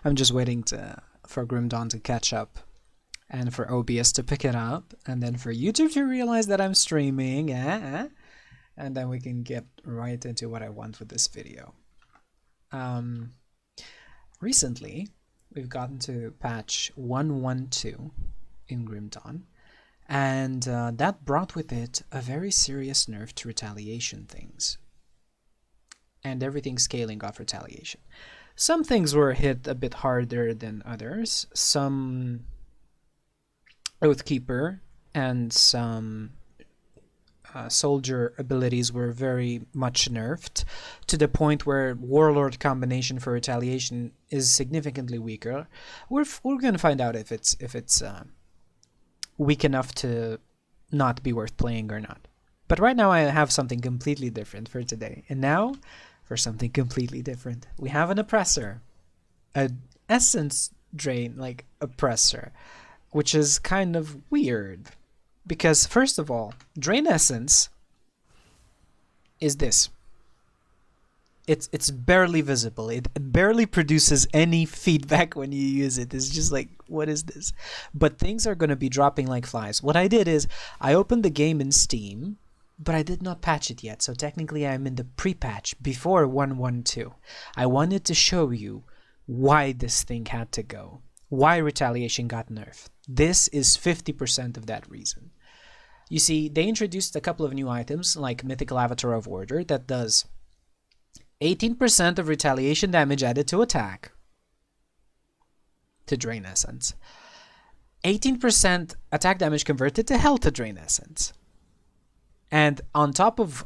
I'm just waiting for Grim Dawn to catch up and for OBS to pick it up and then for YouTube to realize that I'm streaming. And then we can get right into what I want with this video. Recently, we've gotten to patch 1.12 in Grim Dawn, and that brought with it a very serious nerf to retaliation things. And everything scaling off retaliation. Some things were hit a bit harder than others. Some Oathkeeper and some soldier abilities were very much nerfed to the point where Warlord combination for retaliation is significantly weaker. We're going to find out if it's weak enough to not be worth playing or not. But right now I have something completely different for today. And now for something completely different. We have an oppressor. An essence drain like oppressor, which is kind of weird. Because first of all, drain essence is this. It's barely visible. It barely produces any feedback when you use it. It's just like, what is this? But things are going to be dropping like flies. What I did is I opened the game in Steam, but I did not patch it yet. So technically I'm in the pre-patch before 1.12. I wanted to show you why this thing had to go. Why retaliation got nerfed. This is 50% of that reason. You see, they introduced a couple of new items like Mythical Avatar of Order that does 18% of retaliation damage added to attack to drain essence. 18% attack damage converted to health to drain essence. And on top of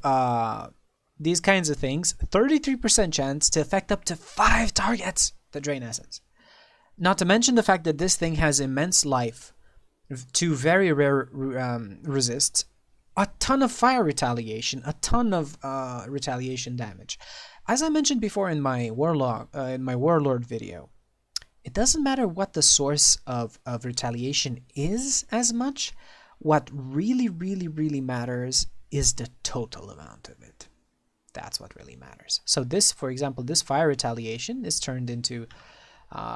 these kinds of things, 33% chance to affect up to 5 targets to drain essence. Not to mention the fact that this thing has immense life, 2 very rare resists, a ton of fire retaliation, a ton of retaliation damage. As I mentioned before in my Warlord video, it doesn't matter what the source of retaliation is as much. What really, really, really matters is the total amount of it. That's what really matters. So this, for example, this fire retaliation is turned into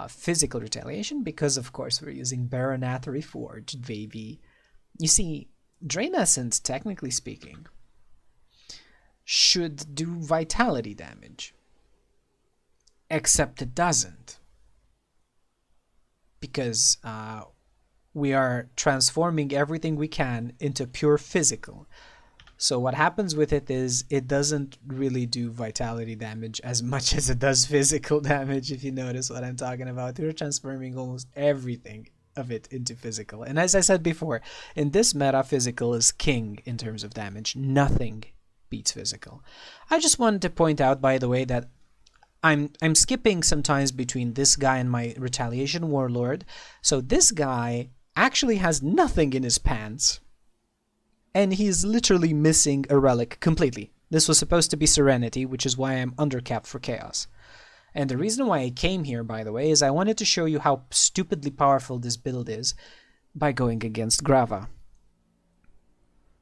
physical retaliation because, of course, we're using Baranath Reforged, baby. You see, Drain Essence, technically speaking, should do vitality damage. Except it doesn't. Because we are transforming everything we can into pure physical. So what happens with it is it doesn't really do vitality damage as much as it does physical damage, if you notice what I'm talking about. We're transforming almost everything of it into physical. And as I said before, in this meta, physical is king in terms of damage. Nothing beats physical. I just wanted to point out, by the way, that I'm skipping sometimes between this guy and my Retaliation Warlord. So this guy actually has nothing in his pants. And he's literally missing a relic completely. This was supposed to be Serenity, which is why I'm undercapped for Chaos. And the reason why I came here, by the way, is I wanted to show you how stupidly powerful this build is by going against Grava.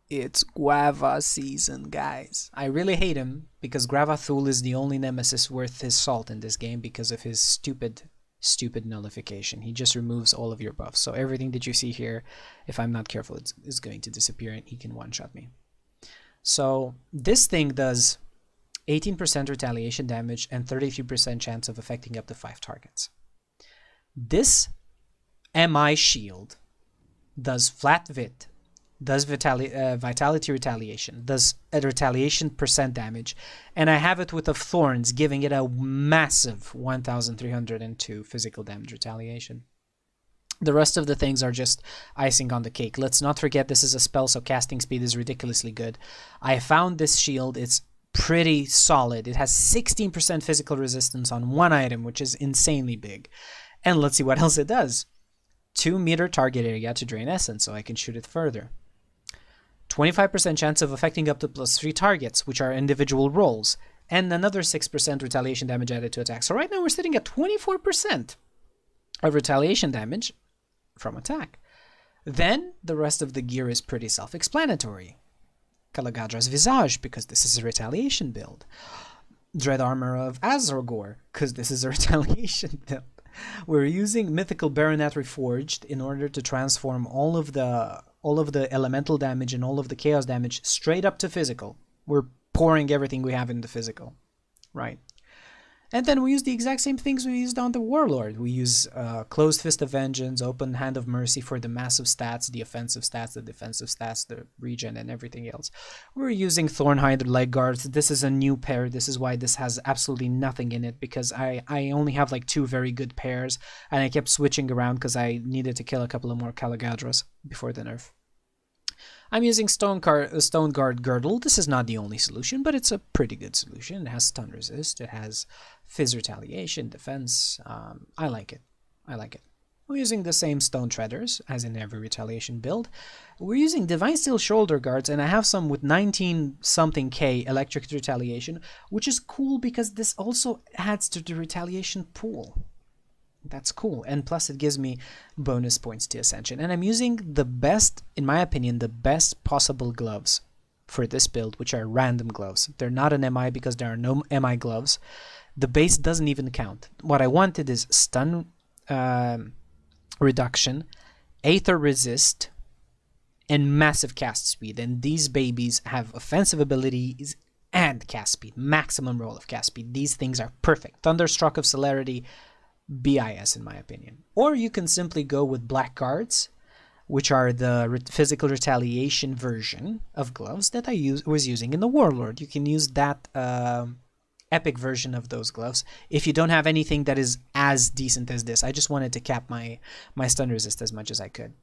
It's Guava season, guys. I really hate him because Gravathul is the only nemesis worth his salt in this game because of his stupid nullification. He just removes all of your buffs. So everything that you see here, if I'm not careful, it's going to disappear and he can one-shot me. So this thing does 18% retaliation damage and 33% chance of affecting up to 5 targets. This MI shield does flat vit, does vitality retaliation, does a retaliation percent damage, and I have it with a thorns, giving it a massive 1302 physical damage retaliation. The rest of the things are just icing on the cake. Let's not forget this is a spell, so casting speed is ridiculously good. I found this shield. It's pretty solid. It has 16% physical resistance on one item, which is insanely big. And let's see what else it does. 2 meter target area to drain essence, so I can shoot it further. 25% chance of affecting up to +3 targets, which are individual rolls, and another 6% retaliation damage added to attack. So right now we're sitting at 24% of retaliation damage from attack. Then the rest of the gear is pretty self-explanatory. Kalagadra's Visage, because this is a retaliation build. Dread Armor of Azorgor, because this is a retaliation build. We're using Mythical Baronet Reforged in order to transform all of the elemental damage and all of the chaos damage straight up to physical. We're pouring everything we have into physical, right? And then we use the exact same things we used on the Warlord. We use Closed Fist of Vengeance, Open Hand of Mercy for the massive stats, the offensive stats, the defensive stats, the regen, and everything else. We're using Thornhide Leg Guards. This is a new pair. This is why this has absolutely nothing in it, because I only have like 2 very good pairs, and I kept switching around because I needed to kill a couple of more Calagadras before the nerf. I'm using Stone Guard Girdle. This is not the only solution, but it's a pretty good solution. It has stun resist. It has Fizz Retaliation, defense. I like it. We're using the same Stone Treaders as in every retaliation build. We're using Divine Steel Shoulder Guards, and I have some with 19-something K Electric Retaliation, which is cool because this also adds to the retaliation pool. That's cool, and plus it gives me bonus points to Ascension. And I'm using the best, in my opinion, the best possible gloves for this build, which are random gloves. They're not an MI because there are no MI gloves. The base doesn't even count. What I wanted is stun reduction, Aether resist, and massive cast speed. And these babies have offensive abilities and cast speed, maximum roll of cast speed. These things are perfect. Thunderstruck of Celerity, BIS in my opinion. Or you can simply go with black guards, which are the physical retaliation version of gloves that I was using in the Warlord. You can use that epic version of those gloves if you don't have anything that is as decent as this. I just wanted to cap my stun resist as much as I could.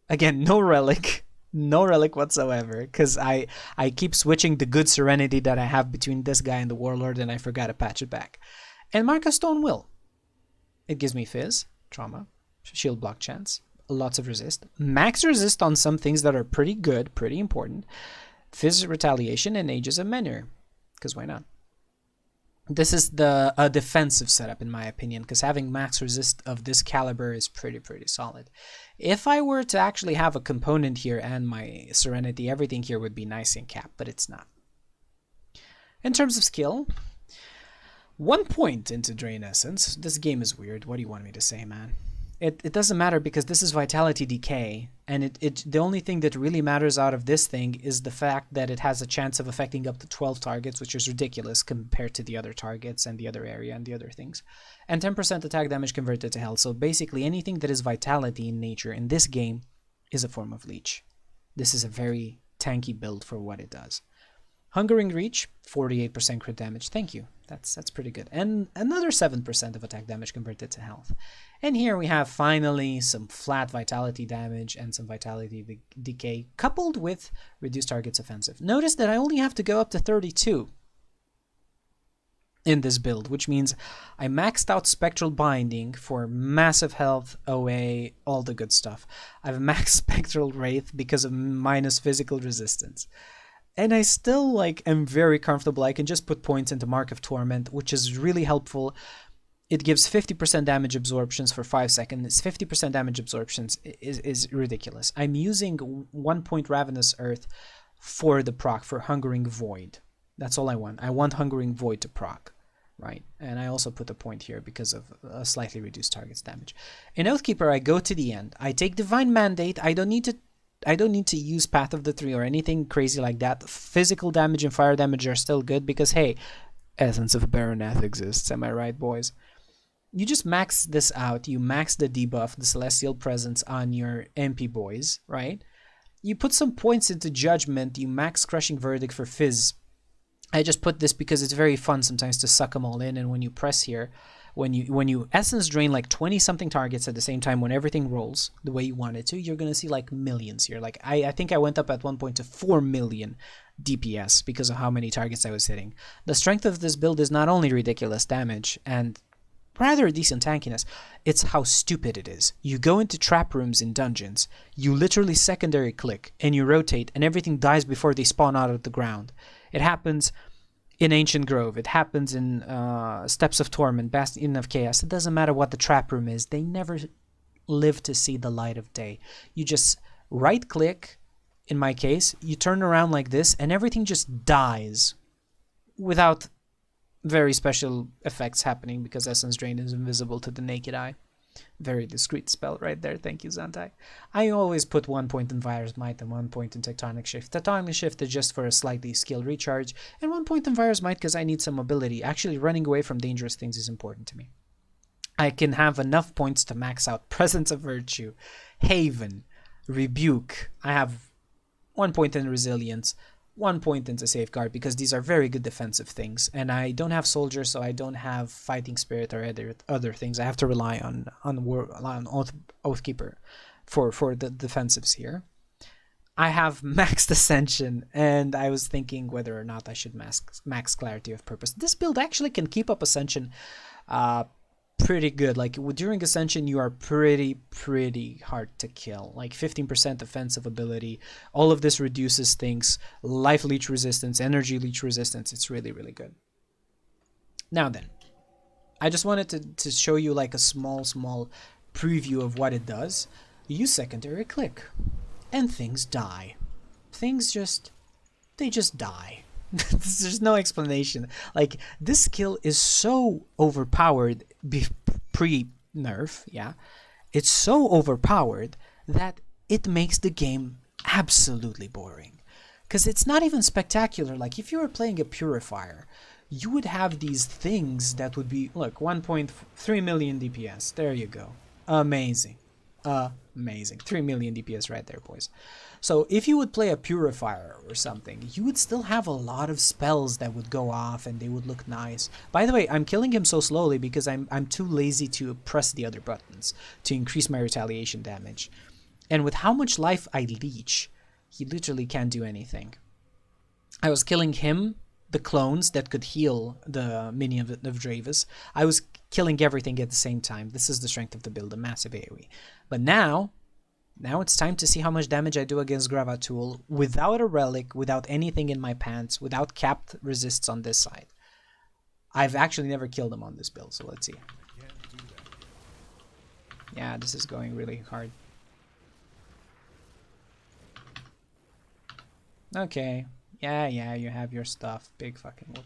Again, no relic. No relic whatsoever, because I keep switching the good Serenity that I have between this guy and the Warlord, and I forgot to patch it back. And Mark of Stone Will. It gives me Fizz, Trauma, Shield Block Chance, lots of resist. Max resist on some things that are pretty good, pretty important. Fizz Retaliation and Ages of Menhir, because why not? This is a defensive setup in my opinion, because having max resist of this caliber is pretty solid. If I were to actually have a component here and my Serenity, everything here would be nice and capped, but it's not. In terms of skill, 1 point into Drain Essence. This game is weird. What do you want me to say, man? It doesn't matter because this is Vitality Decay, and the only thing that really matters out of this thing is the fact that it has a chance of affecting up to 12 targets, which is ridiculous compared to the other targets and the other area and the other things. And 10% attack damage converted to health. So basically anything that is Vitality in nature in this game is a form of leech. This is a very tanky build for what it does. Hungering Reach, 48% crit damage. Thank you. That's pretty good. And another 7% of attack damage converted to health. And here we have finally some flat vitality damage and some vitality decay coupled with reduced targets offensive. Notice that I only have to go up to 32 in this build, which means I maxed out Spectral Binding for massive health, OA, all the good stuff. I've maxed Spectral Wraith because of minus physical resistance. And I still am very comfortable. I can just put points into Mark of Torment, which is really helpful. It gives 50% damage absorptions for 5 seconds. 50% damage absorptions is ridiculous. I'm using 1 point Ravenous Earth for the proc, for Hungering Void. That's all I want. I want Hungering Void to proc, right? And I also put a point here because of a slightly reduced targets damage. In Oathkeeper, I go to the end. I take Divine Mandate. I don't need to use Path of the Three or anything crazy like that. Physical damage and fire damage are still good because, hey, Essence of Baroneth exists. Am I right, boys? You just max this out. You max the debuff, the Celestial Presence on your MP boys, right? You put some points into Judgment. You max Crushing Verdict for Fizz. I just put this because it's very fun sometimes to suck them all in, and when you press here, when you essence drain 20-something targets at the same time when everything rolls the way you want it to, you're going to see millions here. I think I went up at one point to 4 million DPS because of how many targets I was hitting. The strength of this build is not only ridiculous damage and rather decent tankiness, it's how stupid it is. You go into trap rooms in dungeons, you literally secondary click and you rotate and everything dies before they spawn out of the ground. It happens in Ancient Grove. It happens in Steps of Torment, Bastion of Chaos. It doesn't matter what the trap room is. They never live to see the light of day. You just right-click, in my case, you turn around like this and everything just dies without very special effects happening because Essence Drain is invisible to the naked eye. Very discreet spell right there. Thank you, Zantai. I always put 1 point in Virus Might and 1 point in Tectonic Shift. Tectonic Shift is just for a slightly skill recharge, and 1 point in Virus Might because I need some mobility. Actually, running away from dangerous things is important to me. I can have enough points to max out Presence of Virtue, Haven, Rebuke. I have 1 point in Resilience, 1 point into Safeguard because these are very good defensive things. And I don't have Soldier, so I don't have Fighting Spirit or other things. I have to rely on Oathkeeper for the defensives here. I have maxed Ascension, and I was thinking whether or not I should max Clarity of Purpose. This build actually can keep up Ascension pretty good. Like during Ascension, you are pretty hard to kill. Like 15% offensive ability. All of this reduces things. Life leech resistance, energy leech resistance. It's really good. Now then, I just wanted to show you like a small preview of what it does. You use secondary click, and things die. Things just die. There's no explanation. Like, this skill is so overpowered pre-nerf, yeah. It's so overpowered that it makes the game absolutely boring. Because it's not even spectacular. Like, if you were playing a Purifier, you would have these things that would be, look, 1.3 million DPS. There you go. Amazing. Amazing. 3 million DPS right there, boys. So if you would play a Purifier or something, you would still have a lot of spells that would go off and they would look nice. By the way, I'm killing him so slowly because I'm too lazy to press the other buttons to increase my retaliation damage. And with how much life I leech, he literally can't do anything. I was killing him, the clones that could heal the minion of Dravis. I was killing everything at the same time. This is the strength of the build, a massive AoE. But now it's time to see how much damage I do against Gravatul without a relic, without anything in my pants, without capped resists on this side. I've actually never killed him on this build, so let's see. Yeah, this is going really hard. Okay. Yeah, you have your stuff. Big fucking whoop.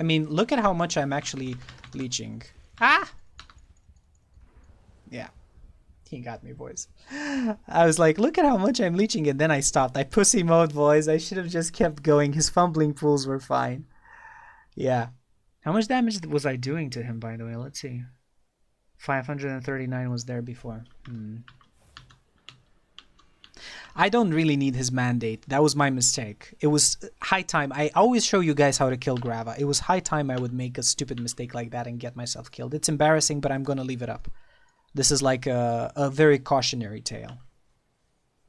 I mean, look at how much I'm actually leeching. Ah! Yeah. He got me, boys. I was like, look at how much I'm leeching, and then I stopped. I pussy mode, boys. I should have just kept going. His fumbling pools were fine. Yeah. How much damage was I doing to him, by the way? Let's see. 539 was there before. I don't really need his mandate. That was my mistake. It was high time. I always show you guys how to kill Grava. It was high time I would make a stupid mistake like that and get myself killed. It's embarrassing, but I'm going to leave it up. This is like a very cautionary tale.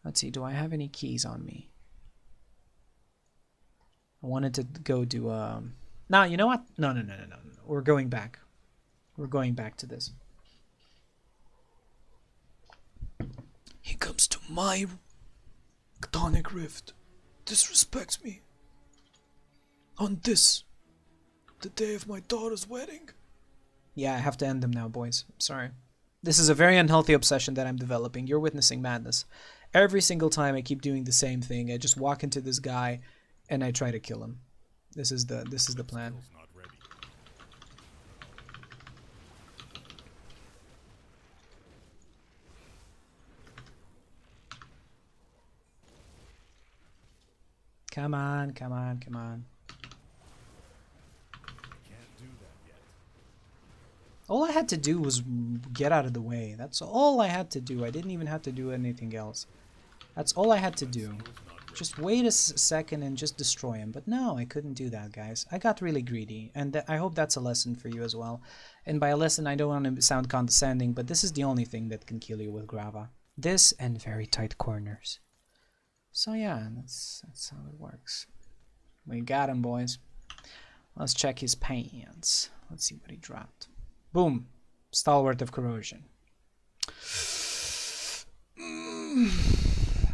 Let's see. Do I have any keys on me? I wanted to go do... No, you know what? No. We're going back. We're going back to this. He comes to my... Tonic Rift, disrespects me. On this, the day of my daughter's wedding. Yeah, I have to end them now, boys. Sorry. This is a very unhealthy obsession that I'm developing. You're witnessing madness. Every single time I keep doing the same thing. I just walk into this guy and I try to kill him. This is the plan. Come on. All I had to do was get out of the way. That's all I had to do. I didn't even have to do anything else. That's all I had to do. Just wait a second and just destroy him. But no, I couldn't do that, guys. I got really greedy. And I hope that's a lesson for you as well. And by a lesson, I don't want to sound condescending, but this is the only thing that can kill you with Grava. This and very tight corners. So yeah, that's how it works. We got him, boys. Let's check his pants. Let's see what he dropped. Boom. Stalwart of Corrosion.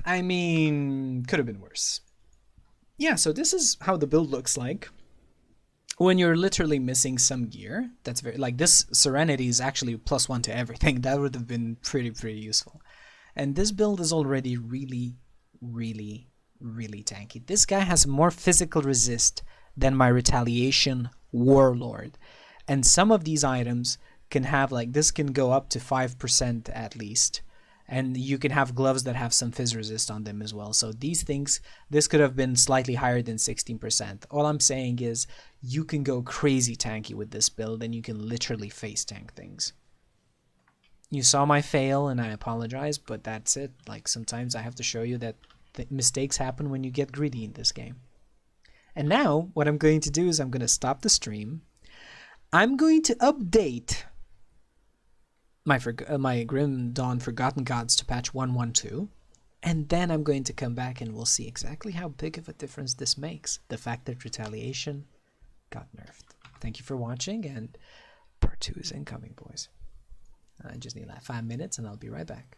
I mean, could have been worse. Yeah, so this is how the build looks like. When you're literally missing some gear, that's very... Like, this Serenity is actually +1 to everything. That would have been pretty useful. And this build is already really, really, really tanky. This guy has more physical resist than my Retaliation Warlord. And some of these items can have, like, this can go up to 5% at least. And you can have gloves that have some fizz resist on them as well. So these things, this could have been slightly higher than 16%. All I'm saying is you can go crazy tanky with this build and you can literally face tank things. You saw my fail and I apologize, but that's it. Like, sometimes I have to show you that mistakes happen when you get greedy in this game. And now what I'm going to do is I'm going to stop the stream. I'm going to update my Grim Dawn Forgotten Gods to patch 1.12, and then I'm going to come back and we'll see exactly how big of a difference this makes. The fact that Retaliation got nerfed. Thank you for watching, and part 2 is incoming, boys. I just need like 5 minutes and I'll be right back.